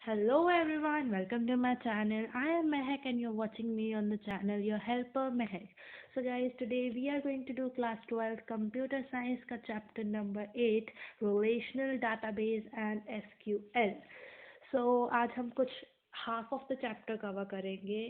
Hello everyone, welcome to my channel. I am Mehak and you're watching me on the channel Your Helper Mehak. So guys, today we are going to do class 12 computer science ka chapter number 8 relational database and SQL. So आज हम कुछ half of the chapter cover करेंगे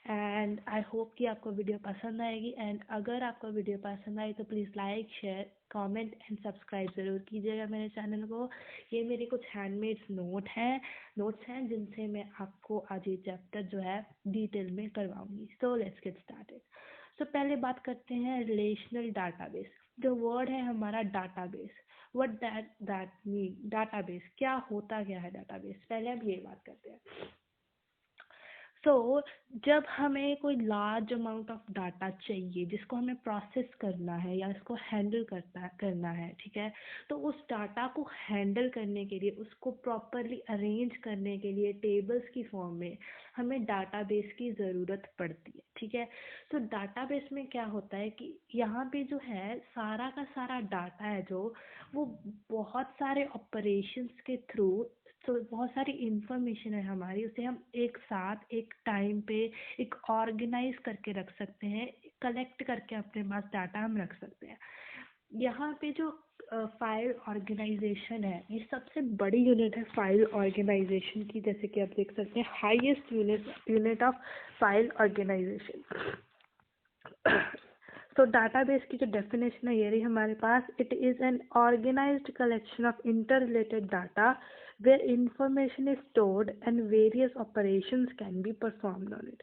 and I hope कि आपको video पसंद आएगी and अगर आपको वीडियो पसंद आई तो please like share comment and subscribe ज़रूर कीजिएगा मेरे चैनल को। ये मेरे कुछ हैंडमेड नोट्स हैं जिनसे मैं आपको आज ये चैप्टर जो है डिटेल में करवाऊंगी। So let's get started. So पहले बात करते हैं रिलेशनल डाटाबेस। जो वर्ड है हमारा database, what that mean. Database क्या होता क्या है डाटाबेस, पहले हम ये बात करते हैं। जब हमें कोई लार्ज अमाउंट ऑफ डाटा चाहिए जिसको हमें प्रोसेस करना है या इसको हैंडल करना है, ठीक है, तो उस डाटा को हैंडल करने के लिए, उसको प्रॉपरली अरेंज करने के लिए टेबल्स की फॉर्म में हमें डाटाबेस की ज़रूरत पड़ती है, ठीक है। तो डाटाबेस में क्या होता है कि यहाँ पे जो है सारा का सारा डाटा है जो वो बहुत सारे ऑपरेशंस के थ्रू, तो बहुत सारी इंफॉर्मेशन है हमारी, उसे हम एक साथ एक टाइम पे एक ऑर्गेनाइज करके रख सकते हैं, कलेक्ट करके अपने पास डाटा हम रख सकते हैं। यहाँ पे जो फाइल ऑर्गेनाइजेशन है, ये सबसे बड़ी यूनिट है फाइल ऑर्गेनाइजेशन की, जैसे कि आप देख सकते हैं highest unit of file organisation. तो डाटाबेस की जो डेफिनेशन है ये रही हमारे पास। It is an organised collection of inter related data where information is stored and various operations can be performed on it.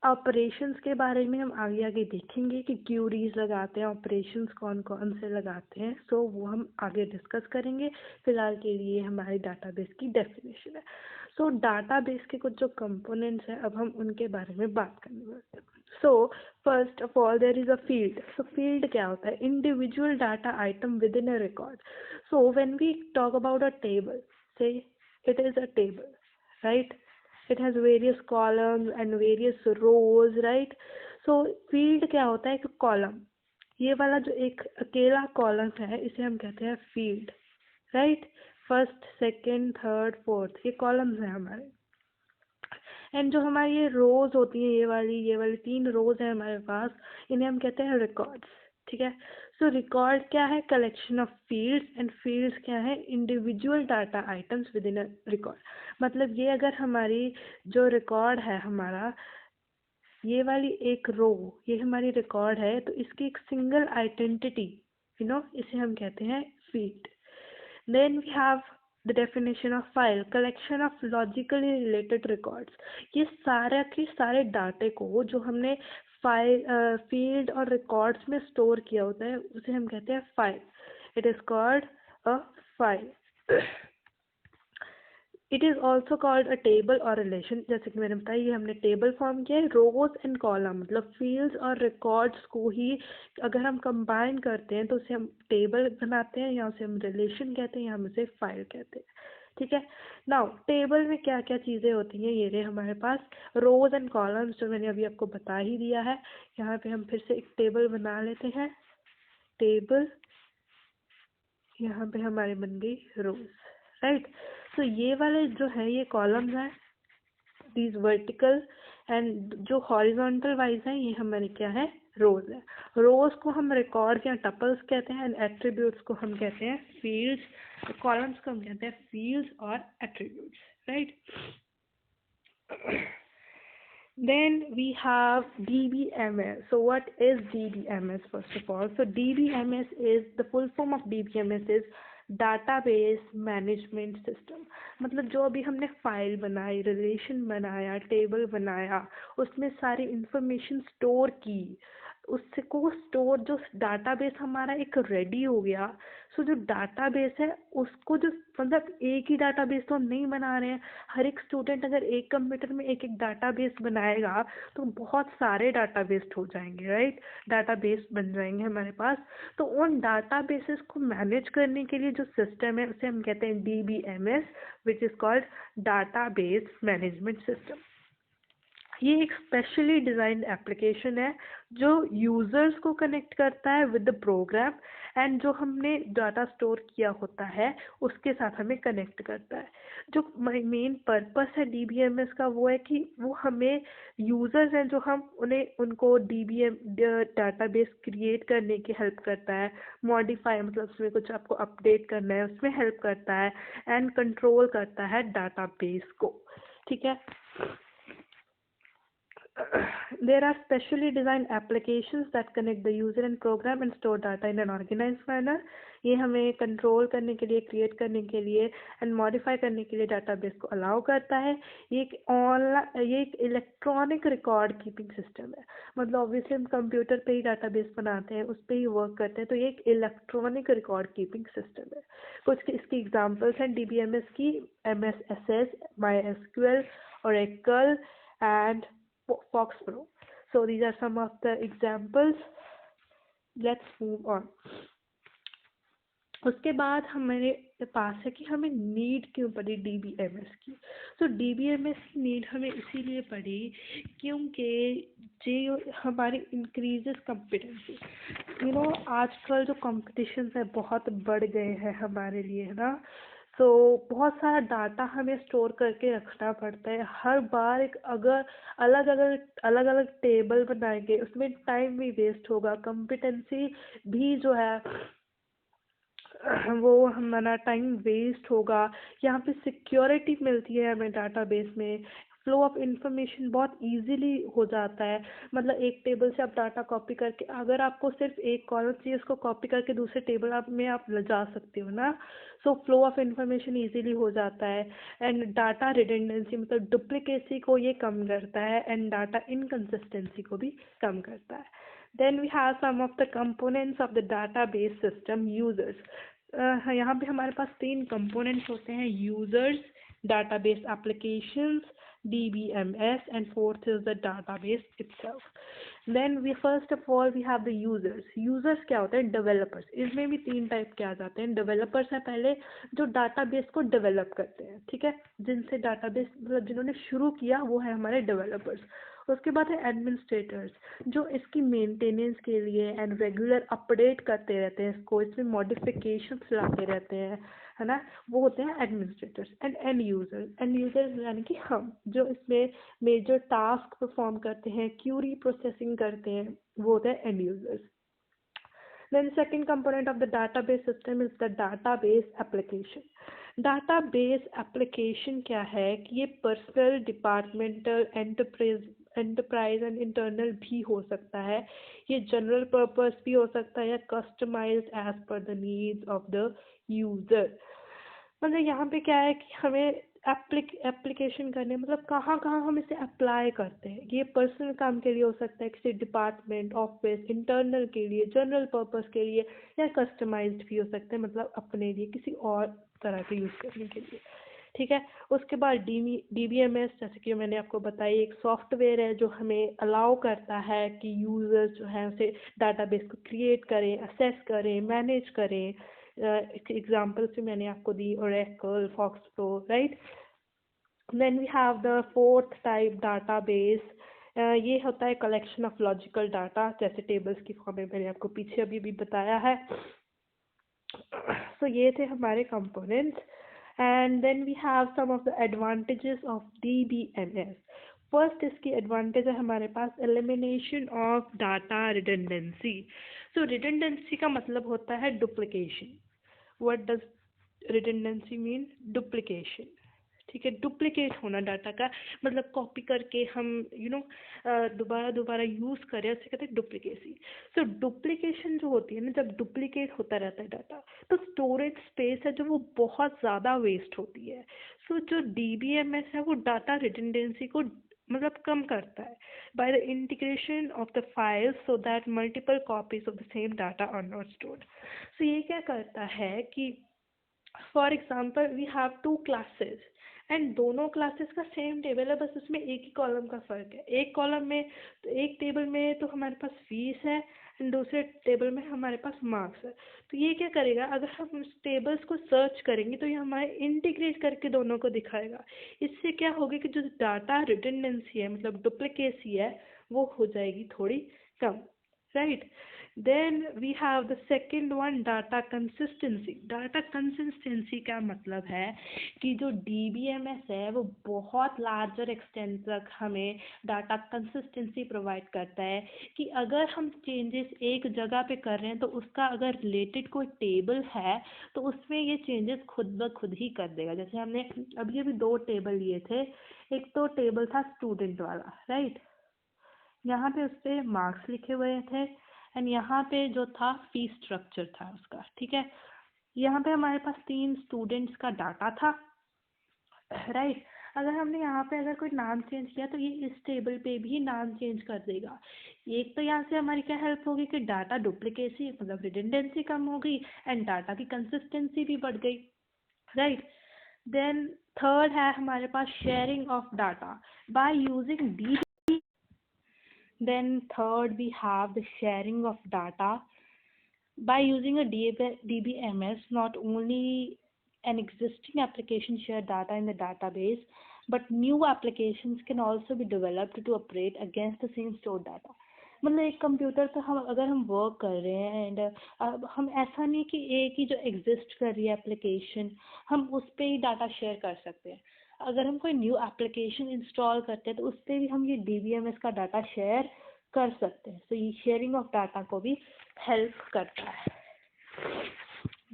Operations के बारे में हम आगे आगे देखेंगे कि क्यूरीज लगाते हैं, ऑपरेशंस कौन कौन से लगाते हैं, सो वो हम आगे डिस्कस करेंगे। फिलहाल के लिए हमारी डाटाबेस की डेफिनेशन है। सो डाटाबेस के कुछ जो कंपोनेंट्स हैं अब हम उनके बारे में बात करने वाले हैं। So first of all there is a field. So field क्या होता है? Individual data item within a record. So when we talk about a table, say it is a table, right? It has various columns and various rows, right? So field क्या होता है? एक column. ये वाला जो एक अकेला column है इसे हम कहते हैं field, right? First, second, third, fourth, ये कॉलम्स हैं हमारे। एंड जो हमारी ये रोज होती हैं, ये वाली 3 रोज हैं हमारे पास, इन्हें हम कहते हैं रिकॉर्ड्स, ठीक है। सो रिकॉर्ड क्या है? Collection of fields, and fields क्या है? Individual data items with in a record. मतलब ये अगर हमारी जो रिकॉर्ड है हमारा, ये वाली एक रो, ये हमारी रिकॉर्ड है, तो इसकी एक सिंगल आइडेंटिटी, इसे हम कहते हैं field. Then we have the definition of file, collection of logically related records. ये सारे के सारे डाटे को जो हमने फील्ड और रिकॉर्ड्स में स्टोर किया होता है उसे हम कहते हैं file. It is called a file. It is also called a table और रिलेशन। जैसे कि मैंने बताया, ये हमने टेबल फॉर्म किया है। रोज एंड कॉलम मतलब फील्ड्स और रिकॉर्ड्स को ही अगर हम कंबाइन करते हैं तो उसे हम टेबल बनाते हैं, या उसे हम रिलेशन कहते हैं, या हम उसे फाइल कहते हैं, ठीक है। नाउ टेबल में क्या क्या चीज़ें होती हैं, ये रहे हमारे पास रोज एंड कॉलम्स, जो मैंने अभी आपको बता ही दिया है। यहाँ पे हम फिर से एक टेबल बना लेते हैं, टेबल, यहाँ पे हमारे बन गई रोज, राइट। तो ये वाले जो है ये कॉलम्स हैं, दीज वर्टिकल, एंड जो हॉरिजॉन्टल वाइज है ये हमारे क्या है? रोज है। रोज को हम रिकॉर्ड या टपल्स कहते हैं, एंड एट्रीब्यूट्स को हम कहते हैं फील्ड्स, कॉलम्स को हम कहते हैं फील्ड्स और attributes, right. Then we have DBMS. So what is DBMS first of all? So DBMS is the full form of DBMS is Database Management System. मतलब जो अभी हमने फाइल बनाई, रिलेशन बनाया, टेबल बनाया, उसमें सारी इंफॉर्मेशन स्टोर की, उससे को स्टोर, जो डाटाबेस हमारा एक रेडी हो गया। सो जो डाटाबेस है उसको, जो मतलब एक ही डाटाबेस तो हम नहीं बना रहे हैं। हर एक स्टूडेंट अगर एक कंप्यूटर में एक एक डाटाबेस बनाएगा तो बहुत सारे डाटाबेस हो जाएंगे, राइट? डाटाबेस बन जाएंगे हमारे पास। तो उन डाटाबेसेस को मैनेज करने के लिए जो सिस्टम है उसे हम कहते हैं DBMS, which is called database management system. ये एक स्पेशली डिज़ाइंड एप्लीकेशन है जो यूज़र्स को कनेक्ट करता है विद द प्रोग्राम एंड जो हमने डाटा स्टोर किया होता है उसके साथ हमें कनेक्ट करता है। जो मेन पर्पस है डीबीएमएस का वो है कि वो हमें यूज़र्स हैं जो हम उनको डीबीएम डाटाबेस क्रिएट करने की हेल्प करता है, मॉडिफाई मतलब उसमें कुछ आपको अपडेट करना है उसमें हेल्प करता है, एंड कंट्रोल करता है डाटाबेस को। ठीक है। There are specially designed applications that connect the user and program and store data in an organized manner. ये हमें कंट्रोल करने के लिए, क्रिएट करने के लिए एंड मॉडिफाई करने के लिए डाटाबेस को अलाउ करता है। ये एक इलेक्ट्रॉनिक रिकॉर्ड कीपिंग सिस्टम है। मतलब ऑब्वियसली हम कंप्यूटर पे ही डाटाबेस बनाते हैं, उस पर ही वर्क करते हैं, तो ये एक इलेक्ट्रॉनिक रिकॉर्ड कीपिंग सिस्टम है। कुछ इसकी एग्जांपल्स हैं डीबीएमएस की: MSSS, MySQL, Oracle and FoxPro. So these are some of the examples. Let's move on. उसके बाद हमारे पास है कि हमें नीड क्यों पड़ी डीबीएमएस की। तो डीबीएमएस की नीड हमें इसीलिए पड़ी क्योंकि जो हमारी इंक्रीजेस कॉम्पिटेंसी। आजकल जो कॉम्पिटिशन है बहुत बढ़ गए हैं हमारे लिए, है ना। तो बहुत सारा डाटा हमें स्टोर करके रखना पड़ता है। हर बार एक अगर अलग अलग टेबल बनाएंगे उसमें टाइम भी वेस्ट होगा, कॉम्पिटेंसी भी जो है वो हमारा टाइम वेस्ट होगा। यहाँ पे सिक्योरिटी मिलती है हमें डाटाबेस में, फ्लो ऑफ इंफॉर्मेशन बहुत इजीली हो जाता है। मतलब एक टेबल से आप डाटा कॉपी करके, अगर आपको सिर्फ एक कॉलम चाहिए उसको कॉपी करके दूसरे टेबल में आप ले जा सकते हो ना। So flow of information easily हो जाता है। एंड डाटा रिडंडेंसी मतलब डुप्लीकेसी को ये कम करता है, एंड डाटा इनकंसिस्टेंसी को भी कम करता है। Then we have some of the components of the database system users. यहाँ पे हमारे पास 3 components होते हैं: users, database applications, DBMS, and fourth is the database itself. Then we first of all we have the users. Users क्या होते हैं? Developers. इसमें भी 3 टाइप के आ जाते हैं। Developers है पहले जो database को develop करते हैं, ठीक है, जिनसे database मतलब जिन्होंने शुरू किया वो है हमारे developers। उसके बाद है एडमिनिस्ट्रेटर्स जो इसकी मेंटेनेंस के लिए एंड रेगुलर अपडेट करते रहते हैं, इसको इसमें मॉडिफिकेशंस लाते रहते हैं, है ना, वो होते हैं एडमिनिस्ट्रेटर्स। एंड यूजर्स यानी कि हम जो इसमें मेजर टास्क परफॉर्म करते हैं, क्यूरी प्रोसेसिंग करते हैं, वो होते हैं and users. Then second component of the database system is the database application. Database application क्या है कि ये personal, departmental, enterprise and internal भी हो सकता है। ये जनरल पर्पस भी हो सकता है या customised as per the needs of the user. मतलब यहाँ पे क्या है कि हमें एप्लीकेशन करने मतलब कहाँ कहाँ हम इसे अप्लाई करते हैं। ये पर्सनल काम के लिए हो सकता है, किसी डिपार्टमेंट, ऑफिस, इंटरनल के लिए, जनरल पर्पस के लिए, या कस्टमाइज्ड भी हो सकते हैं मतलब अपने लिए किसी और तरह के यूज़ करने के लिए। ठीक है। उसके बाद डीबीएमएस जैसे कि मैंने आपको बताई एक सॉफ्टवेयर है जो हमें अलाउ करता है कि यूज़र्स जो है उसे डाटाबेस को क्रिएट करें, असेस करें, मैनेज करें। एग्जाम्पल्स भी मैंने आपको दी, Oracle, FoxPro, right. Then we have the fourth type database. ये होता है कलेक्शन ऑफ लॉजिकल डाटा, जैसे टेबल्स की फॉर्म में मैंने आपको पीछे अभी भी बताया है। So ये थे हमारे components. And then we have some of the advantages of DBMS। First इसकी एडवांटेज है हमारे पास elimination of data redundancy. So redundancy का मतलब होता है duplication. What does redundancy mean? Duplication. ठीक है, डुप्लीकेट होना डाटा का मतलब कॉपी करके हम दोबारा यूज़ करें, उसे कहते हैं डुप्लीकेसी। सो डुप्लीकेशन जो होती है ना, जब डुप्लीकेट होता रहता है डाटा तो स्टोरेज स्पेस है जो वो बहुत ज़्यादा वेस्ट होती है। सो जो DBMS है वो डाटा रिडंडेंसी को मतलब कम करता है by the integration of the files so that multiple copies of the same data are not stored. So ये क्या करता है कि for example we have 2 classes and दोनों क्लासेस का सेम टेबल है, बस उसमें एक ही कॉलम का फ़र्क है। एक कॉलम में तो एक टेबल में तो हमारे पास फीस है एंड दूसरे टेबल में हमारे पास मार्क्स है। तो ये क्या करेगा, अगर हम उस टेबल्स को सर्च करेंगे तो ये हमारे इंटीग्रेट करके दोनों को दिखाएगा। इससे क्या होगा कि जो डाटा रिडंडेंसी है मतलब डुप्लीकेसी है वो हो जाएगी थोड़ी कम, right. Then we have the second one, data consistency. Data consistency का मतलब है कि जो DBMS है वो बहुत लार्जर एक्सटेंट तक हमें डाटा कंसिस्टेंसी प्रोवाइड करता है कि अगर हम चेंजेस एक जगह पे कर रहे हैं तो उसका अगर रिलेटेड कोई टेबल है तो उसमें ये चेंजेस खुद ब खुद ही कर देगा। जैसे हमने अभी अभी दो टेबल लिए थे, एक तो टेबल था स्टूडेंट वाला, राइट, यहाँ पे उस पर मार्क्स लिखे हुए थे एंड यहाँ पे जो था फी स्ट्रक्चर था उसका, ठीक है। यहाँ पे हमारे पास 3 स्टूडेंट्स का डाटा था, राइट। अगर हमने यहाँ पे अगर कोई नाम चेंज किया तो ये इस टेबल पे भी नाम चेंज कर देगा। एक तो यहाँ से हमारी क्या हेल्प होगी कि डाटा डुप्लीकेसी मतलब रिडंडेंसी कम हो गई एंड डाटा की कंसिस्टेंसी भी बढ़ गई, राइट। देन थर्ड है हमारे पास sharing of data by using D. Then third we have the sharing of data by using a DBMS. Not only an existing application share data in the database, but new applications can also be developed to operate against the same stored data. मतलब एक computer पर हम अगर हम work कर रहे हैं and हम ऐसा नहीं कि एक ही जो एग्जिस्ट कर रही है एप्लीकेशन हम उस पर ही डाटा शेयर कर सकते हैं। अगर हम कोई न्यू एप्लीकेशन इंस्टॉल करते हैं तो उस पर भी हम ये DBMS का डाटा शेयर कर सकते हैं। तो ये शेयरिंग ऑफ डाटा को भी हेल्प करता है।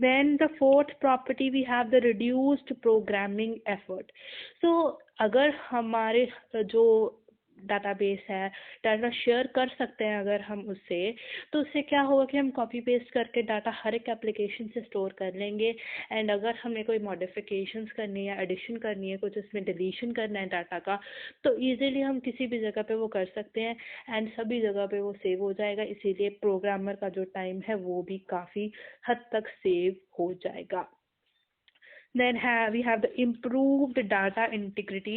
Then the fourth property we have the reduced programming effort. So अगर हमारे जो डाटाबेस है डाटा शेयर कर सकते हैं अगर हम उससे, तो उससे क्या होगा कि हम कॉपी पेस्ट करके डाटा हर एक एप्लीकेशन से स्टोर कर लेंगे एंड अगर हमें कोई मॉडिफिकेशंस करनी है, एडिशन करनी है, कुछ उसमें डिलीशन करना है डाटा का, तो इजीली हम किसी भी जगह पे वो कर सकते हैं एंड सभी जगह पे वो सेव हो जाएगा। इसीलिए प्रोग्रामर का जो टाइम है वो भी काफ़ी हद तक सेव हो जाएगा। Then we have the improved data integrity.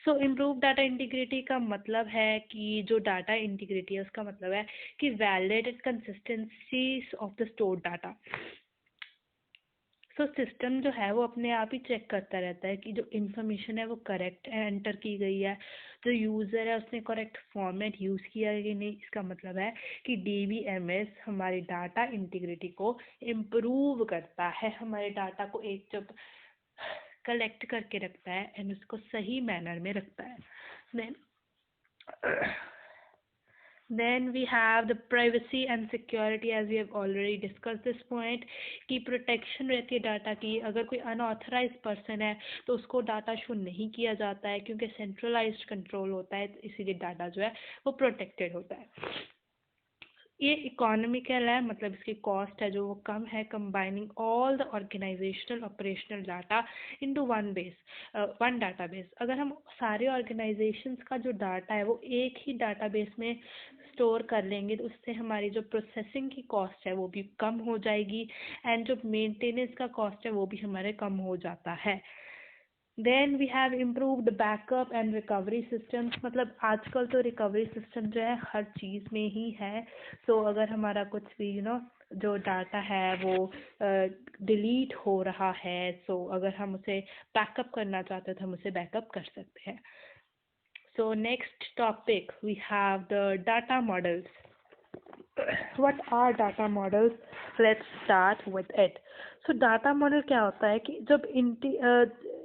So improved data integrity का मतलब है कि जो data integrity है उसका मतलब है कि validated consistencies of the stored data. So system जो है वो अपने आप ही चेक करता रहता है कि जो information है वो correct एंटर की गई है, जो यूज़र है उसने करेक्ट फॉर्मेट यूज़ किया है कि नहीं। इसका मतलब है कि DBMS हमारी डाटा इंटीग्रिटी को इम्प्रूव करता है, हमारे डाटा को एक जब कलेक्ट करके रखता है एंड उसको सही मैनर में रखता है। Then we have the privacy and security, as we have already discussed this point, कि प्रोटेक्शन रहती है डाटा की। अगर कोई अनऑथराइज्ड पर्सन है तो उसको डाटा शो नहीं किया जाता है क्योंकि सेंट्रलाइज्ड कंट्रोल होता है, तो इसीलिए डाटा जो है वो प्रोटेक्टेड होता है। ये इकोनॉमिकल है, मतलब इसकी कॉस्ट है जो वो कम है, combining all the organizational operational data into one database. अगर हम सारे ऑर्गेनाइजेशंस का जो डाटा है वो एक ही डाटाबेस में स्टोर कर लेंगे तो उससे हमारी जो प्रोसेसिंग की कॉस्ट है वो भी कम हो जाएगी एंड जो मेंटेनेंस का कॉस्ट है वो भी हमारे कम हो जाता है। Then we have improved backup and recovery systems. मतलब आजकल तो रिकवरी सिस्टम जो है हर चीज़ में ही है। तो अगर हमारा कुछ भी जो डाटा है वो डिलीट हो रहा है, तो अगर हम उसे बैकअप करना चाहते हैं तो हम उसे बैकअप कर सकते हैं। So next topic we have the data models. What are data models? Let's start with it. So data model क्या होता है कि जब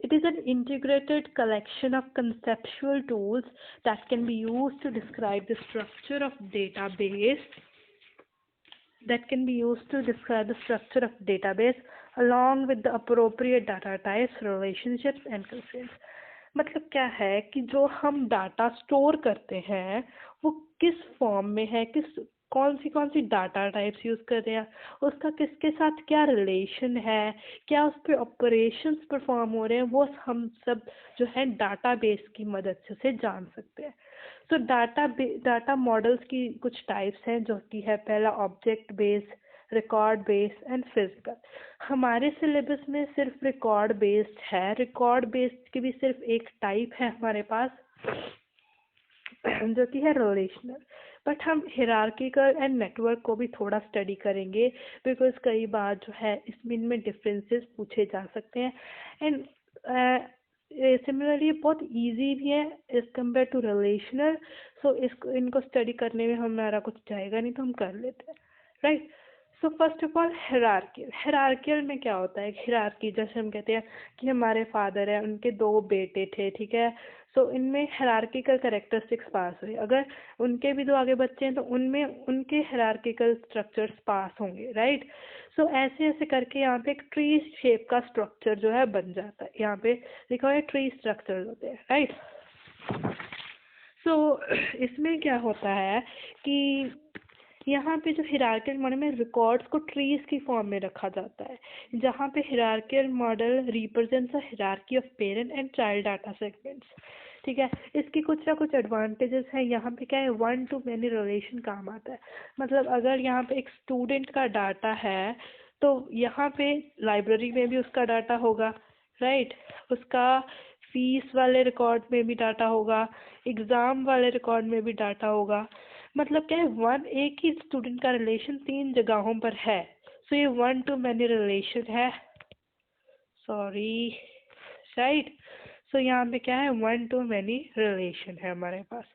it is an integrated collection of conceptual tools that can be used to describe the structure of database along with the appropriate data types, relationships and constraints. मतलब क्या है कि जो हम डाटा स्टोर करते हैं वो किस फॉर्म में है, कौन सी डाटा टाइप्स यूज़ कर रहे हैं, उसका किसके साथ क्या रिलेशन है, क्या उस पर ऑपरेशंस परफॉर्म हो रहे हैं, वो हम सब जो है डाटाबेस की मदद से जान सकते हैं। तो डाटा मॉडल्स की कुछ टाइप्स हैं जो कि है पहला object based, record based and physical. हमारे सिलेबस में सिर्फ रिकॉर्ड बेस्ड है, रिकॉर्ड बेस्ड की भी सिर्फ एक टाइप है हमारे पास जो कि है रिलेशनल, बट हम हिरार्किकल एंड नेटवर्क को भी थोड़ा स्टडी करेंगे बिकॉज कई बार जो है इनमें डिफरेंसेस पूछे जा सकते हैं एंड सिमिलरली बहुत इजी भी है एज कम्पेयर टू रिलेशनल। सो इनको स्टडी करने में हमारा कुछ जाएगा नहीं तो हम कर लेते हैं। Right. So first of all hierarchical में क्या होता है, हिरार्की जैसे हम कहते हैं कि हमारे फादर है, उनके 2 बेटे थे, ठीक है। सो इनमें हिरार्किकल कैरेक्टरिस्टिक्स पास हुए, अगर उनके भी 2 आगे बच्चे हैं तो उनमें उनके हिरार्किकल स्ट्रक्चर्स पास होंगे, राइट। सो ऐसे ऐसे करके यहाँ पे एक ट्री शेप का स्ट्रक्चर जो है बन जाता है, यहाँ पे लिखा हुआ है ट्री स्ट्रक्चर होते हैं, राइट। सो इसमें क्या होता है कि यहाँ पे जो हिरार्कियल मॉडल में रिकॉर्ड्स को ट्रीज की फॉर्म में रखा जाता है, जहाँ पे hierarchical model represents a hierarchy of parent and child data segments, ठीक है। इसकी कुछ ना कुछ एडवांटेजेस हैं, यहाँ पे क्या है 1 to many रिलेशन काम आता है। मतलब अगर यहाँ पे एक स्टूडेंट का डाटा है तो यहाँ पे लाइब्रेरी में भी उसका डाटा होगा, राइट। उसका फीस वाले रिकॉर्ड में भी डाटा होगा, एग्ज़ाम वाले रिकॉर्ड में भी डाटा होगा। मतलब क्या है एक ही स्टूडेंट का रिलेशन 3 जगहों पर है। सो ये 1 to many रिलेशन है, सॉरी, राइट। सो यहाँ पे क्या है 1 to many रिलेशन है हमारे पास।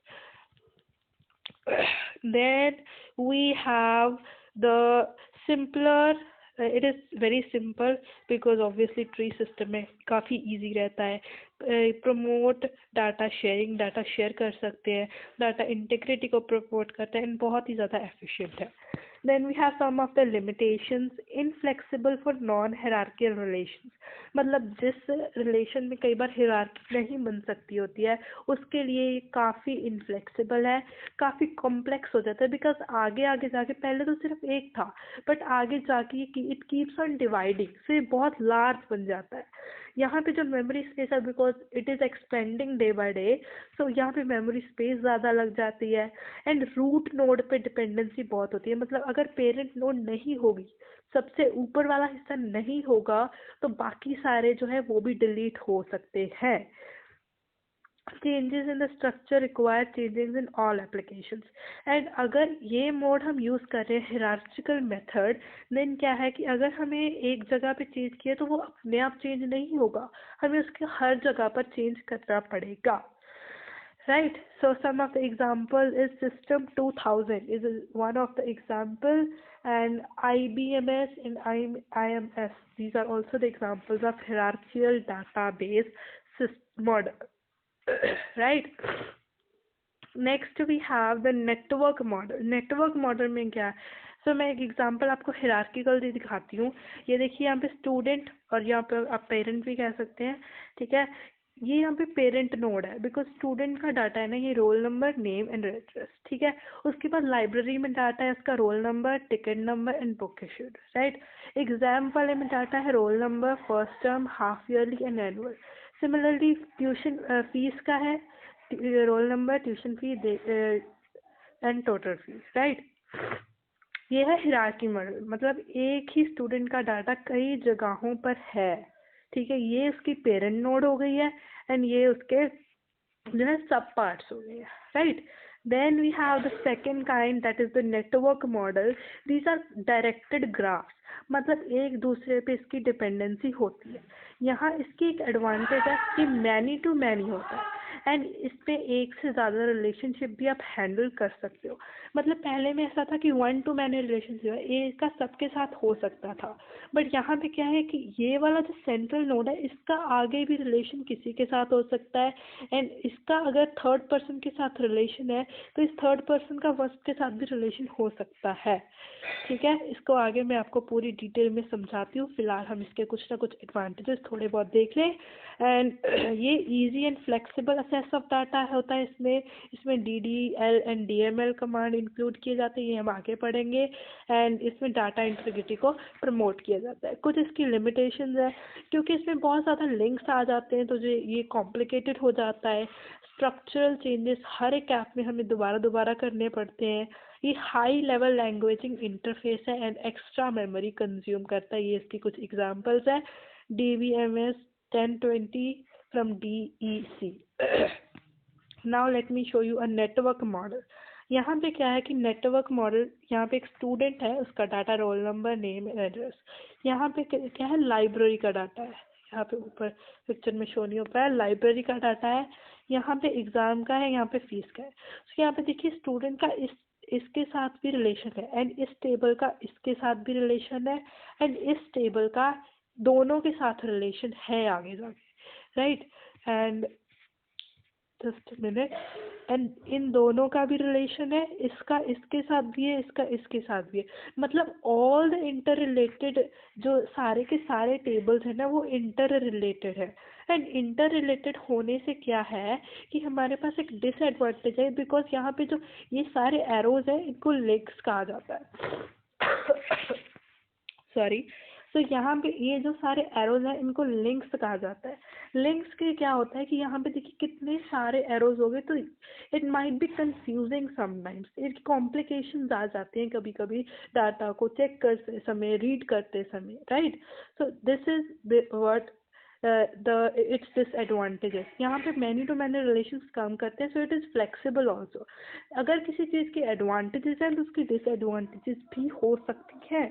Then we have the simpler, it is very simple because obviously tree system में काफ़ी easy रहता है, promote data sharing, data share कर सकते हैं, डाटा इंटीग्रिटी को प्रमोट करता है, बहुत ही ज़्यादा efficient है। Then we have some of the limitations, inflexible for non-hierarchical relations, मतलब जिस रिलेशन में कई बार हिरार्की नहीं बन सकती होती है उसके लिए ये काफ़ी इनफ्लेक्सिबल है, काफ़ी कॉम्प्लेक्स हो जाता है, बिकॉज आगे आगे जाके पहले तो सिर्फ एक था बट आगे जाके it keeps on dividing, so ये बहुत लार्ज बन जाता है। यहाँ पे जो मेमोरी स्पेस है because it is expanding day by day, so यहाँ पे मेमोरी स्पेस ज़्यादा लग जाती है एंड रूट नोड पे डिपेंडेंसी बहुत होती है। मतलब अगर पेरेंट नोड नहीं होगी, सबसे ऊपर वाला हिस्सा नहीं होगा तो बाकी सारे जो है वो भी डिलीट हो सकते हैं। Changes in the structure require changes in all applications, and अगर ये मोड हम यूज़ कर रहे हैं हिरार्चिकल मेथड, देन क्या है कि अगर हमें एक जगह पे चेंज किया तो वो अपने आप चेंज नहीं होगा, हमें उसके हर जगह पर चेंज करना पड़ेगा, right? So some of the example is system 2000 is one of the example, and IBMS and IMS, these are also the examples of hierarchical database model, right? Next we have the network model. Network model में क्या है, सो मैं एक example आपको hierarchical दिखाती हूँ। ये देखिए यहाँ पे स्टूडेंट और यहाँ पे आप पेरेंट भी कह सकते हैं, ठीक है। ये यहाँ पे पेरेंट नोड है बिकॉज स्टूडेंट का डाटा है ना, ये roll number, name and address, ठीक है। उसके बाद लाइब्रेरी में डाटा है उसका roll number, ticket number and book issued, right. Exam वाले में डाटा है roll number, first term, half yearly and annual. Similarly tuition fees का है roll number, tuition fee and total fees, right. ये है हिरार्की मॉडल, मतलब एक ही student का डाटा कई जगहों पर है, ठीक है। ये उसकी पेरेंट नोड हो गई है एंड ये उसके जो है सब पार्ट्स हो गए हैं, right. Then we have the second kind that is the network model. These are directed graphs, मतलब एक दूसरे पे इसकी डिपेंडेंसी होती है। यहाँ इसकी एक एडवांटेज है कि मैनी टू मैनी होता है एंड इस पे एक से ज़्यादा रिलेशनशिप भी आप हैंडल कर सकते हो। मतलब पहले में ऐसा था कि 1 to many रिलेशनशिप है, एक का सबके साथ हो सकता था, बट यहाँ पे क्या है कि ये वाला जो सेंट्रल नोड है इसका आगे भी रिलेशन किसी के साथ हो सकता है एंड इसका अगर थर्ड पर्सन के साथ रिलेशन है तो इस थर्ड पर्सन का फर्स्ट के साथ भी रिलेशन हो सकता है, ठीक है। इसको आगे मैं आपको पूरी डिटेल में समझाती हूँ, फिलहाल हम इसके कुछ ना कुछ एडवांटेजेस थोड़े बहुत देख लें। एंड ये easy and flexible assess of data होता है इसमें DDL and DML command include किए जाते हैं, ये हम आगे पढ़ेंगे। एंड इसमें डाटा इंटीग्रिटी को प्रमोट किया जाता है। कुछ इसकी लिमिटेशंस है क्योंकि इसमें बहुत ज़्यादा लिंक्स आ जाते हैं तो जो ये कॉम्प्लिकेटेड हो जाता है। स्ट्रक्चरल चेंजेस हर एक ऐप में हमें दोबारा करने पड़ते हैं। ये हाई लेवल लैंग्वेजिंग इंटरफेस है एंड एक्स्ट्रा मेमोरी कंज्यूम करता है। ये इसकी कुछ एग्जांपल्स है, DBMS 1020 from DEC। Now let me show you a network model. यहाँ पे क्या है कि नेटवर्क मॉडल, यहाँ पे एक स्टूडेंट है, उसका data roll number, name and address. यहाँ पे क्या है, लाइब्रेरी का डाटा है, यहाँ पे ऊपर पिक्चर में शो नहीं हो पाया, लाइब्रेरी का डाटा है। यहाँ पे एग्जाम का है, यहाँ पे फीस का है। तो यहाँ पे देखिए स्टूडेंट का इसके साथ भी रिलेशन है, एंड इस टेबल का इसके साथ भी रिलेशन है, एंड इस टेबल का दोनों के साथ रिलेशन है आगे जाके, right. And just minute, and in दोनों का भी रिलेशन है, इसका इसके साथ भी है, इसका इसके साथ भी है। मतलब ऑल द इंटर रिलेटेड जो सारे के सारे टेबल्स हैं ना वो इंटर रिलेटेड है। एंड इंटर रिलेटेड होने से क्या है कि हमारे पास एक डिसएडवांटेज है, बिकॉज यहाँ पे जो ये सारे एरोज हैं इनको लिंक्स कहा जाता है। सॉरी। तो यहाँ पे ये जो सारे एरोज हैं इनको लिंक्स कहा जाता है। लिंक्स के क्या होता है कि यहाँ पे देखिए कितने सारे एरोज हो गए, तो it might be confusing sometimes, it complications आ जाते हैं कभी कभी डाटा को चेक करते समय, रीड करते समय, right. So this is what it's disadvantages. यहाँ पे मैनी टू मैनी रिलेशंस काम करते हैं, so it is flexible also. अगर किसी चीज़ की एडवांटेजेस हैं तो उसकी डिसएडवांटेजेस भी हो सकती है।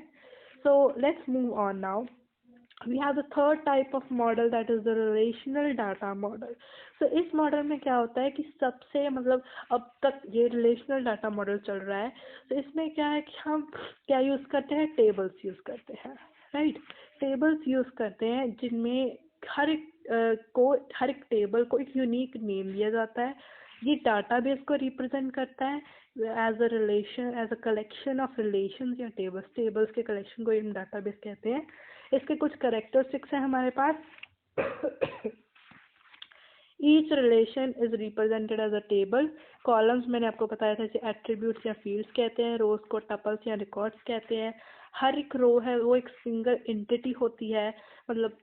So let's move on now. We have the third type of model, that is the relational data model. So इस मॉडल में क्या होता है कि सबसे मतलब अब तक ये relational data model चल रहा है, तो इसमें क्या है कि हम क्या यूज़ करते हैं, टेबल्स यूज़ करते हैं, राइट। टेबल्स यूज़ करते हैं जिनमें हर एक टेबल को एक यूनिक नेम दिया जाता है। ये डाटाबेस को रिप्रेजेंट करता है as a relation, as a collection of relations या टेबल्स के कलेक्शन को हम डाटाबेस कहते हैं। इसके कुछ कैरेक्टरिस्टिक्स हैं हमारे पास। Each relation is represented as a table. Columns मैंने आपको बताया था, इसे एट्रीब्यूट्स या फील्ड्स कहते हैं। रोज को टपल्स या रिकॉर्ड्स कहते हैं। हर एक रो है वो एक सिंगल एंटिटी होती है, मतलब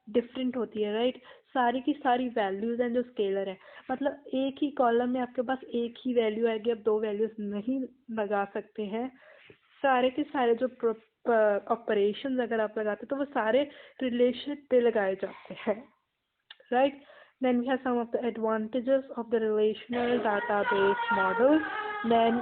डिफरेंट होती है, राइट। सारी की सारी वैल्यूज हैं जो स्केलर है, मतलब एक ही कॉलम में आपके पास एक ही वैल्यू आएगी, आप दो वैल्यूज नहीं लगा सकते हैं। सारे के सारे जो ऑपरेशंस अगर आप लगाते तो वो सारे रिलेशन पे लगाए जाते हैं, right? Then we have some of the advantages of the relational database model. Then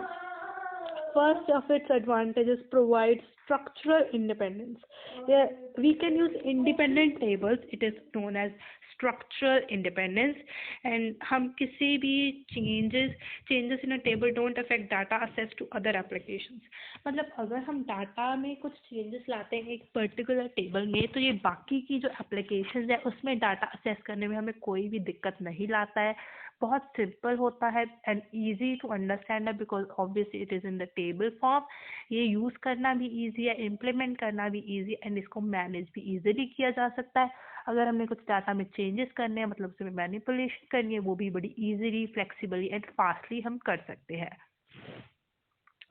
first of its advantages provides structural independence. Yeah, we can use independent tables. It is known as structural independence. And हम किसी भी changes in a table don't affect data access to other applications. मतलब अगर हम data में कुछ changes लाते हैं एक पर्टिकुलर टेबल में, तो ये बाकी की जो एप्लीकेशंस है उसमें डाटा असेस करने में हमें कोई भी दिक्कत नहीं लाता है। बहुत सिंपल होता है एंड इजी टू अंडरस्टैंड है, because obviously it is in the table form. ये यूज़ करना भी इजी है, इम्प्लीमेंट करना भी इजी है, एंड इसको मैनेज भी इजीली किया जा सकता है। अगर हमने कुछ डाटा में चेंजेस करने हैं, मतलब उसमें मैनिपुलेशन करनी है, वो भी बड़ी इजीली, फ्लेक्सिबली एंड फास्टली हम कर सकते हैं।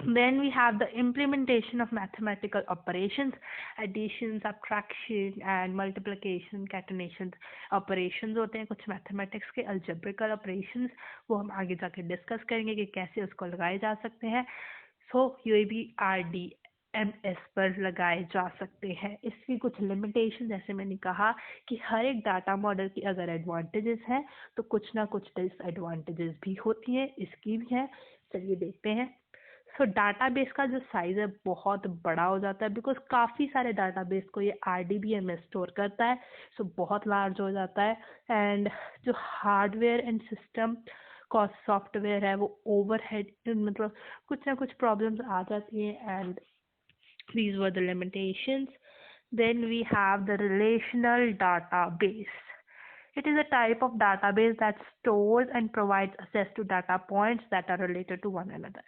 Then we have the implementation of mathematical operations, addition, subtraction and multiplication, catenation operations होते हैं कुछ mathematics के algebraical operations, वो हम आगे जाके डिस्कस करेंगे कि कैसे उसको लगाए जा सकते हैं। सो ये भी RDMS पर लगाए जा सकते हैं। इसकी कुछ लिमिटेशन, जैसे मैंने कहा कि हर एक डाटा मॉडल की अगर एडवांटेजेस हैं तो कुछ ना कुछ डिसएडवांटेजेस भी होती हैं, इसकी भी है। चलिए देखते हैं। सो डाटाबेस का जो साइज़ है बहुत बड़ा हो जाता है, बिकॉज काफ़ी सारे डाटाबेस को ये RDBMS स्टोर करता है, सो बहुत लार्ज हो जाता है। एंड जो हार्डवेयर एंड सिस्टम का सॉफ्टवेयर है वो ओवरहेड, मतलब कुछ ना कुछ प्रॉब्लम्स आ जाती हैं, and these were the limitations. Then we have the relational database. It is a type of database that stores and provides access to data points that are related to one another.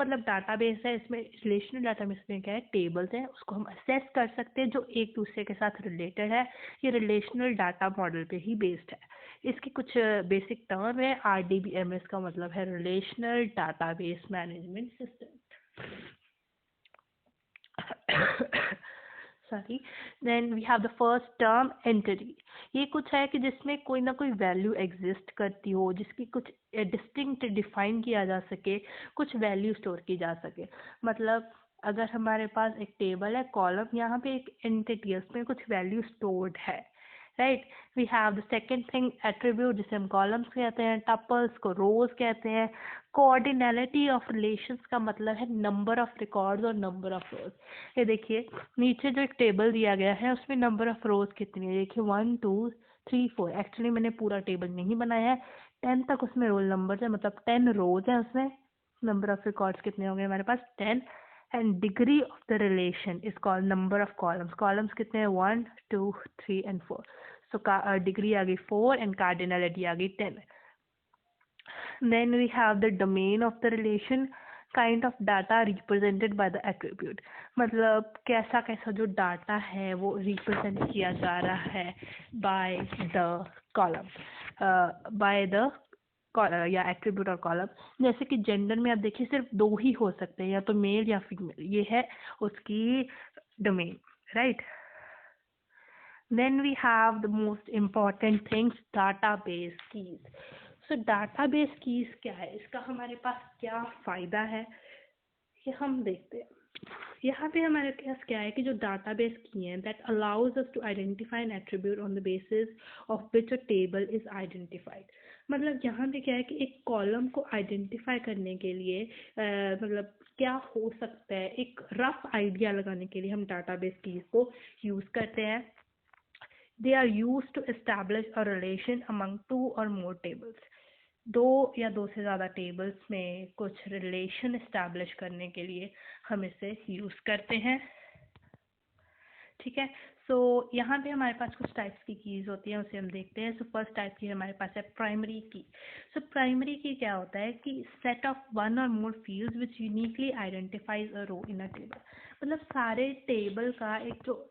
मतलब database है, इसमें relational database में क्या है, tables हैं, उसको हम assess कर सकते हैं जो एक दूसरे के साथ रिलेटेड है। ये रिलेशनल डाटा मॉडल पे ही बेस्ड है। इसके कुछ बेसिक टर्म है। RDBMS का मतलब है relational database management system. Sorry. Then we have the first term, entity. ये कुछ है कि जिसमें कोई ना कोई वैल्यू एग्जिस्ट करती हो, जिसकी कुछ डिस्टिंक्ट डिफाइन किया जा सके, कुछ वैल्यू स्टोर की जा सके। मतलब अगर हमारे पास एक टेबल है, कॉलम, यहाँ पे एक एंटिटी है, उसमें कुछ वैल्यू स्टोर्ड है, right. We have the second thing, attribute, जिसे हम कॉलम्स कहते हैं, टपल्स को रोज कहते हैं। कोऑर्डिनलिटी ऑफ रिलेशंस का मतलब है नंबर ऑफ रिकॉर्ड्स और नंबर ऑफ रोज। ये देखिए नीचे जो एक टेबल दिया गया है उसमें नंबर ऑफ रोज कितनी है, देखिए 1 2 3 4। एक्चुअली मैंने पूरा टेबल नहीं बनाया है, 10 तक उसमें रोल नंबर है, मतलब 10 रोज है उसमें, नंबर ऑफ रिकॉर्ड्स कितने होंगे हमारे पास 10 and degree of the relation is called number of columns. Columns कितने हैं 1 2 3 एंड 4. सो डिग्री आ गई 4 एंड कार्डिनलिटी आ गई 10. Then we have the domain of the relation, kind of data represented by the attribute. मतलब कैसा कैसा जो data है वो रिप्रेजेंट किया जा रहा है by the column, by the या एट्रीब्यूट और कॉलम. जैसे कि जेंडर में आप देखिए सिर्फ 2 ही हो सकते हैं, या तो मेल या फीमेल. ये है उसकी domain, right. Then we have the most important things, database keys. So database keys क्या है, इसका हमारे पास क्या फ़ायदा है ये हम देखते हैं. यहाँ पे हमारे पास क्या है कि जो database key है that allows us to identify an attribute on the basis of which a table is identified. मतलब यहाँ पे क्या है कि एक कॉलम को आइडेंटिफाई करने के लिए मतलब क्या हो सकता है, एक रफ आइडिया लगाने के लिए हम डाटाबेस कीज को यूज़ करते हैं. They are used to establish a relation among 2 or more tables. 2 या 2 से ज़्यादा टेबल्स में कुछ रिलेशन एस्टैब्लिश करने के लिए हम इसे यूज़ करते हैं. ठीक है. सो यहाँ पे हमारे पास कुछ टाइप्स की कीज़ होती हैं, उसे हम देखते हैं. सो फर्स्ट टाइप की हमारे पास है प्राइमरी की. सो प्राइमरी की क्या होता है कि set of 1 or more fields which uniquely identifies a row in a table. मतलब सारे टेबल का एक जो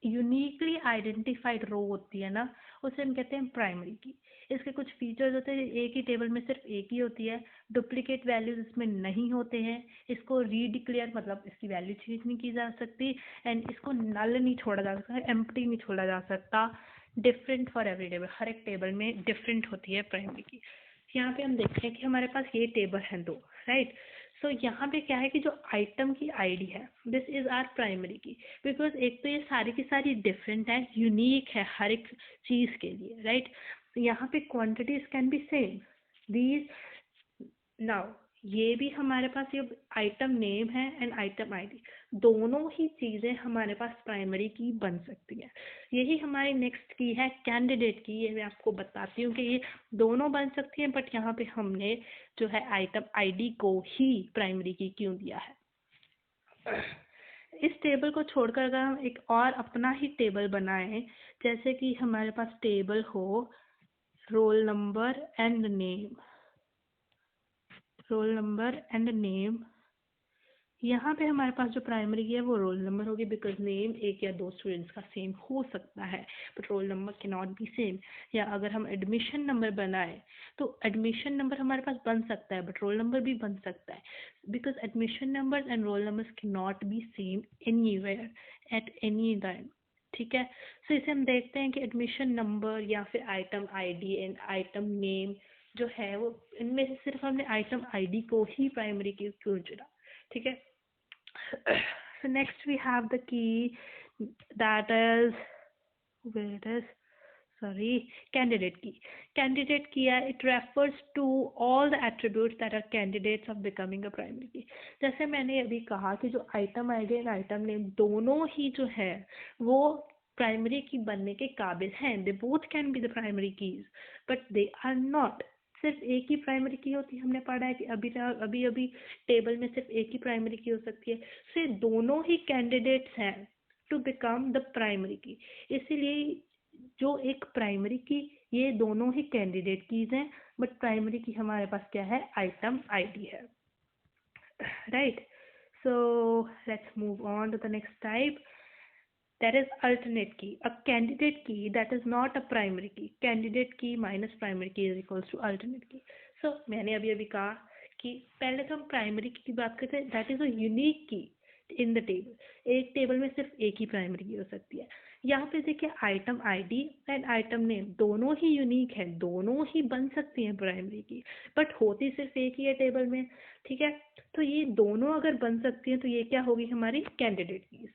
यूनिकली आइडेंटिफाइड रो होती है ना, उसे हम कहते हैं प्राइमरी की. इसके कुछ फीचर्स होते हैं, एक ही टेबल में सिर्फ एक ही होती है, डुप्लीकेट वैल्यूज इसमें नहीं होते हैं, इसको रीडिक्लेयर मतलब इसकी वैल्यू चेंज नहीं की जा सकती, एंड इसको नल नहीं छोड़ा जा सकता, एम्प्टी नहीं छोड़ा जा सकता. डिफरेंट फॉर एवरी टेबल, हर एक टेबल में डिफरेंट होती है प्राइमरी की. यहाँ पे हम देखते हैं कि हमारे पास ये टेबल है 2, राइट. सो यहाँ पे क्या है कि जो आइटम की आईडी है दिस इज आर प्राइमरी की, बिकॉज एक तो ये सारी की सारी डिफरेंट है, यूनिक है हर एक चीज़ के लिए, राइट. यहाँ पे quantities can be same these. Now ये भी हमारे पास ये आइटम नेम है एंड आइटम आईडी, दोनों ही चीज़ें हमारे पास प्राइमरी की बन सकती हैं. यही हमारी नेक्स्ट की है कैंडिडेट की. ये मैं आपको बताती हूँ कि ये दोनों बन सकती हैं, बट यहाँ पे हमने जो है आइटम आईडी को ही प्राइमरी की क्यों दिया है. इस टेबल को छोड़कर अगर हम एक और अपना ही टेबल बनाएं, जैसे कि हमारे पास टेबल हो roll number and name, roll number and name. यहाँ पे हमारे पास जो प्राइमरी की है वो रोल नंबर होगी, बिकॉज नेम एक या 2 स्टूडेंट्स का सेम हो सकता है but roll number can not be same. या अगर हम एडमिशन नंबर बनाए तो एडमिशन नंबर हमारे पास बन सकता है बट रोल नंबर भी बन सकता है, because admission number and roll numbers can not be same anywhere at any time. ठीक है. सो इसे हम देखते हैं कि एडमिशन नंबर या फिर item ID and item name जो है वो इनमें से सिर्फ हमने आइटम आईडी को ही प्राइमरी की क्यों चुना. ठीक है. So next we have the key that is, where it is, sorry, candidate key. Candidate key it refers to all the attributes that are candidates of becoming a primary key. जैसे मैंने अभी कहा कि जो item ID और item name दोनों ही जो है वो प्राइमरी की बनने के काबिल हैं. They both can be the primary keys but they are not. सिर्फ एक ही प्राइमरी की होती है, हमने पढ़ा है कि अभी अभी टेबल में सिर्फ एक ही प्राइमरी की हो सकती है. सो दोनों ही कैंडिडेट्स हैं to become the primary key. इसीलिए जो एक प्राइमरी की ये दोनों ही कैंडिडेट कीज हैं, बट प्राइमरी की हमारे पास क्या है आइटम आईडी है, right. So let's move on to the next type. That is alternate key. A candidate key that is not a primary key. Candidate key minus primary key is equals to alternate key. So मैंने अभी कहा कि पहले तो हम primary की बात करते हैं. That is a unique key in the table. एक टेबल में सिर्फ एक ही प्राइमरी की हो सकती है. यहाँ पे देखिए item ID and item name दोनों ही यूनिक है, दोनों ही बन सकती हैं प्राइमरी की, बट होती सिर्फ एक ही है टेबल में. ठीक है. तो ये दोनों अगर बन सकती हैं तो ये क्या होगी हमारी कैंडिडेट कीज,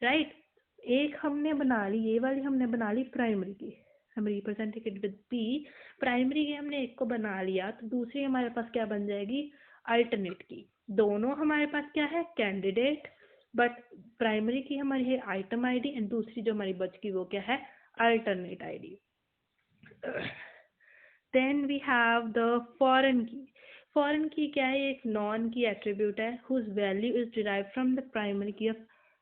राइट. एक हमने बना ली, ये वाली हमने बना ली प्राइमरी की, हम represented it with P. Primary की हमने एक को बना लिया तो दूसरी हमारे पास क्या बन जाएगी अल्टरनेट की. दोनों हमारे पास क्या है कैंडिडेट, बट प्राइमरी की हमारी है आइटम आईडी एंड दूसरी जो हमारी बच की वो क्या है alternate ID. Then we have the foreign key. Foreign key क्या है, एक नॉन की एट्रीब्यूट है whose value is derive from the primary key of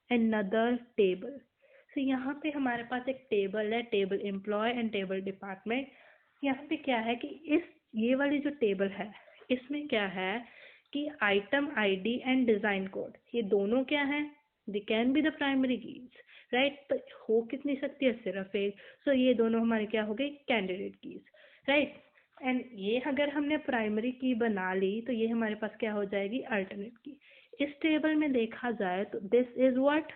another table. तो यहाँ पे हमारे पास एक टेबल है, table employee and table department. यहाँ पे क्या है कि ये वाली जो टेबल है इसमें क्या है कि item ID and design code, ये दोनों क्या है, they can be the primary keys, right. पर हो कितनी सकती है, सिर्फ एक। सो ये दोनों हमारे क्या हो गए, कैंडिडेट कीज, राइट। एंड ये अगर हमने प्राइमरी की बना ली तो ये हमारे पास क्या हो जाएगी, अल्टरनेट की। इस टेबल में देखा जाए तो this is what,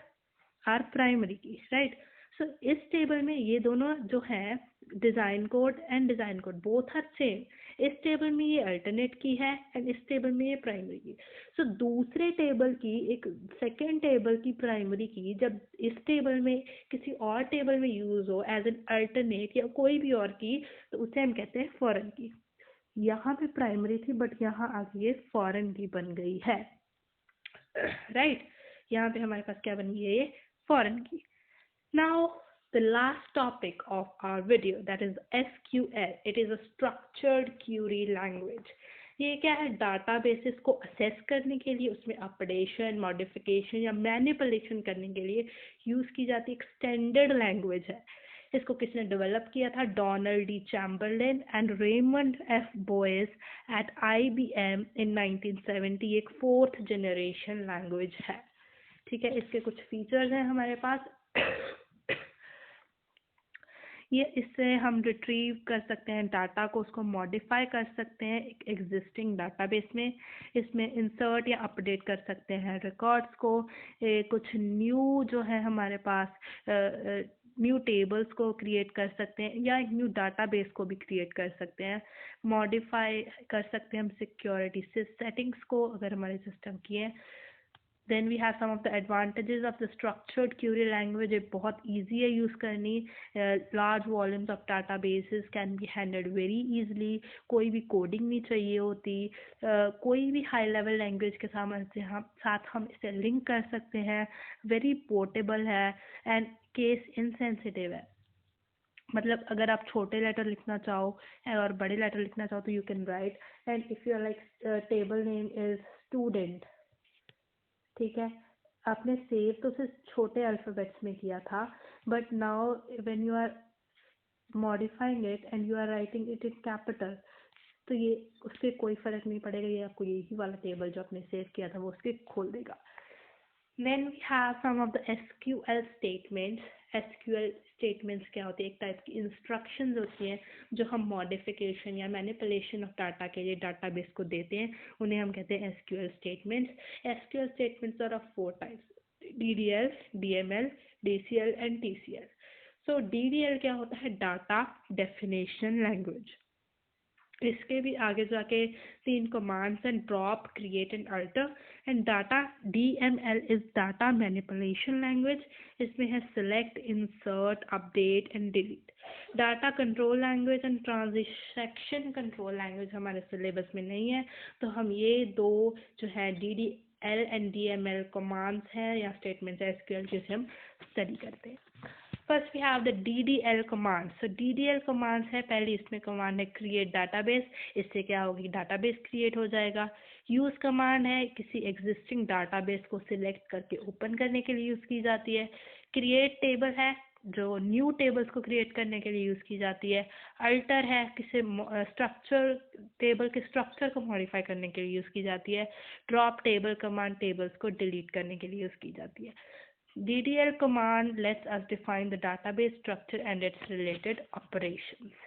our primary key, right. So इस टेबल में ये दोनों जो है, design code and design code both are same. इस टेबल में ये अल्टरनेट की है एंड इस टेबल में ये प्राइमरी की। सो दूसरे टेबल की, एक सेकेंड टेबल की प्राइमरी की जब इस टेबल में किसी और टेबल में यूज हो एज एन अल्टरनेट या कोई भी और की, तो उसे हम कहते हैं फॉरेन की। यहाँ पे प्राइमरी थी बट यहाँ आगे ये फॉरेन की बन गई है, राइट। यहाँ पे हमारे पास क्या बन गई है, ये फॉरेन की। Now, the last topic of our video, that is SQL. It is a structured query language. ये क्या है, डाटाबेसेस को असेस करने के लिए, उसमें अपडेशन, मॉडिफिकेशन या मैनिपुलेशन करने के लिए यूज़ की जाती एक स्टैंडर्ड लैंग्वेज है। इसको किसने डेवलप किया था, Donald D Chamberlin and Raymond F Boyce at IBM in 1970। एक 4th जनरेशन लैंग्वेज है, ठीक है। इसके कुछ फीचर्स हैं हमारे पास। ये इससे हम रिट्रीव कर सकते हैं डाटा को, उसको मॉडिफाई कर सकते हैं एक एग्जिस्टिंग डाटाबेस में। इसमें इंसर्ट या अपडेट कर सकते हैं रिकॉर्ड्स को। कुछ न्यू जो है हमारे पास न्यू टेबल्स को क्रिएट कर सकते हैं या एक न्यू डाटाबेस को भी क्रिएट कर सकते हैं। मॉडिफाई कर सकते हैं हम सिक्योरिटी सेटिंग्स को अगर हमारे सिस्टम की है। Then we have some of the advantages of the structured query language. ये बहुत easy है यूज़ करनी। large volumes of databases can be handled very easily. कोई भी कोडिंग नहीं चाहिए होती। कोई भी हाई लेवल लैंग्वेज के साथ हम इसे लिंक कर सकते हैं। वेरी पोर्टेबल है एंड केस इनसेंसिटिव है। मतलब अगर आप छोटे लेटर लिखना चाहो और बड़े लेटर लिखना चाहो तो you can write. And if you are like table name is student, ठीक है, आपने सेव तो सिर्फ छोटे अल्फ़ाबेट्स में किया था, but now when you are modifying it and you are writing it in capital, तो ये उससे कोई फ़र्क नहीं पड़ेगा, ये आपको यही वाला टेबल जो आपने सेव किया था वो उसके खोल देगा। Then we have some of the SQL statements. SQL statements क्या होती है, एक टाइप की इंस्ट्रक्शंस होती हैं जो हम मॉडिफिकेशन या मैनिपुलेशन ऑफ डाटा के लिए डाटाबेस को देते हैं, उन्हें हम कहते हैं SQL statements. SQL statements are of 4 types: DDL, DML, DCL and TCL. So DDL क्या होता है, डाटा डेफिनेशन लैंग्वेज। इसके भी आगे जाके 3 commands and drop, create and alter. And data DML is data manipulation language. इसमें है select, insert, update and delete. Data control language and transaction control language हमारे सिलेबस में नहीं है, तो हम ये दो जो है DDL एंड DML कमांड्स हैं या स्टेटमेंट्स है SQL जिसे हम स्टडी करते हैं। First we have the DDL command. So DDL command है, पहले इसमें कमांड है क्रिएट डाटाबेस, इससे क्या होगी, डाटाबेस क्रिएट हो जाएगा। यूज़ कमांड है, किसी एग्जिस्टिंग डाटाबेस को सिलेक्ट करके ओपन करने के लिए यूज़ की जाती है। क्रिएट टेबल है, जो न्यू टेबल्स को क्रिएट करने के लिए यूज़ की जाती है। अल्टर है, किसी स्ट्रक्चर, टेबल के स्ट्रक्चर को मॉडिफाई करने के लिए यूज़ की जाती है। ड्रॉप टेबल कमांड टेबल्स को डिलीट करने के लिए यूज़ की जाती है। DDL command lets us define the database structure and its related operations.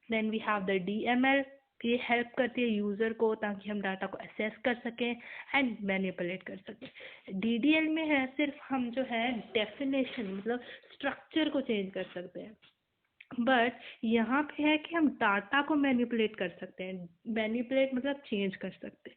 Then we have the DML. ये हेल्प करती है यूज़र को ताकि हम डाटा को असेस कर सकें एंड मैनिपुलेट कर सकें। DDL में है सिर्फ हम जो है डेफिनेशन मतलब स्ट्रक्चर को चेंज कर सकते हैं, बट यहाँ पे है कि हम डाटा को मैनिपुलेट कर सकते हैं। मैनिपुलेट मतलब चेंज कर सकते हैं,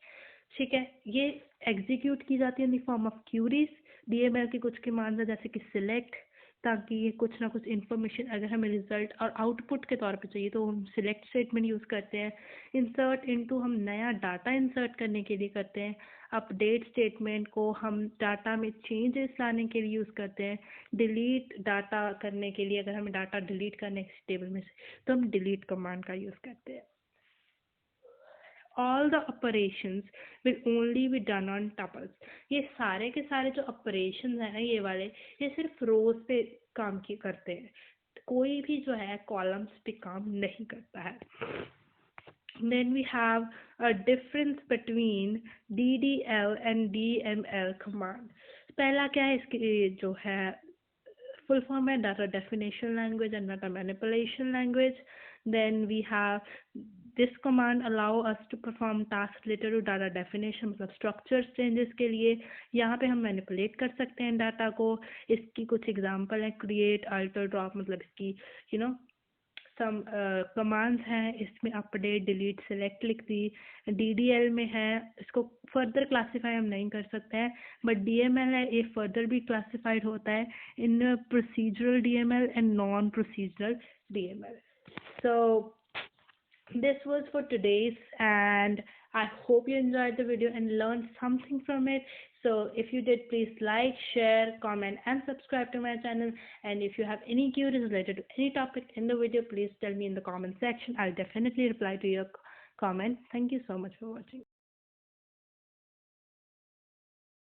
ठीक है। ये एग्जीक्यूट की जाती है in the form of queries. DML की कुछ कमांड्स है जैसे कि सिलेक्ट, ताकि ये कुछ ना कुछ इन्फॉर्मेशन अगर हमें रिजल्ट और आउटपुट के तौर पे चाहिए तो हम सिलेक्ट स्टेटमेंट यूज़ करते हैं। इंसर्ट इनटू हम नया डाटा इंसर्ट करने के लिए करते हैं। अपडेट स्टेटमेंट को हम डाटा में चेंजेस लाने के लिए यूज़ करते हैं। डिलीट डाटा करने के लिए, अगर हमें डाटा डिलीट करने टेबल में से, तो हम डिलीट कमांड का यूज़ करते हैं। all the operations will only be done on tuples. ये सारे के सारे जो operations हैं ना ये वाले, ये सिर्फ rows पे काम की करते हैं, कोई भी जो है columns पे काम नहीं करता है. Then we have a difference between DDL and DML command. पहला क्या है, इसकी जो है full form है data definition language and data manipulation language. Then we have this command allow us to perform tasks related to data definition, मतलब structure changes के लिए यहाँ पे हम manipulate कर सकते हैं data को. इसकी कुछ example है create, alter, drop, मतलब इसकी you know सम कमांड्स हैं. इसमें अपडेट, डिलीट, सेलेक्ट लिख दी. DDL में है, इसको फर्दर क्लासीफाई हम नहीं कर सकते हैं, बट DML है, ये फर्दर भी क्लासीफाइड होता है in procedural DML and non procedural DML. So this was for today's, and I hope you enjoyed the video and learned something from it. So if you did, please like, share, comment and subscribe to my channel. And if you have any queries related to any topic in the video, please tell me in the comment section. I'll definitely reply to your comment. Thank you so much for watching.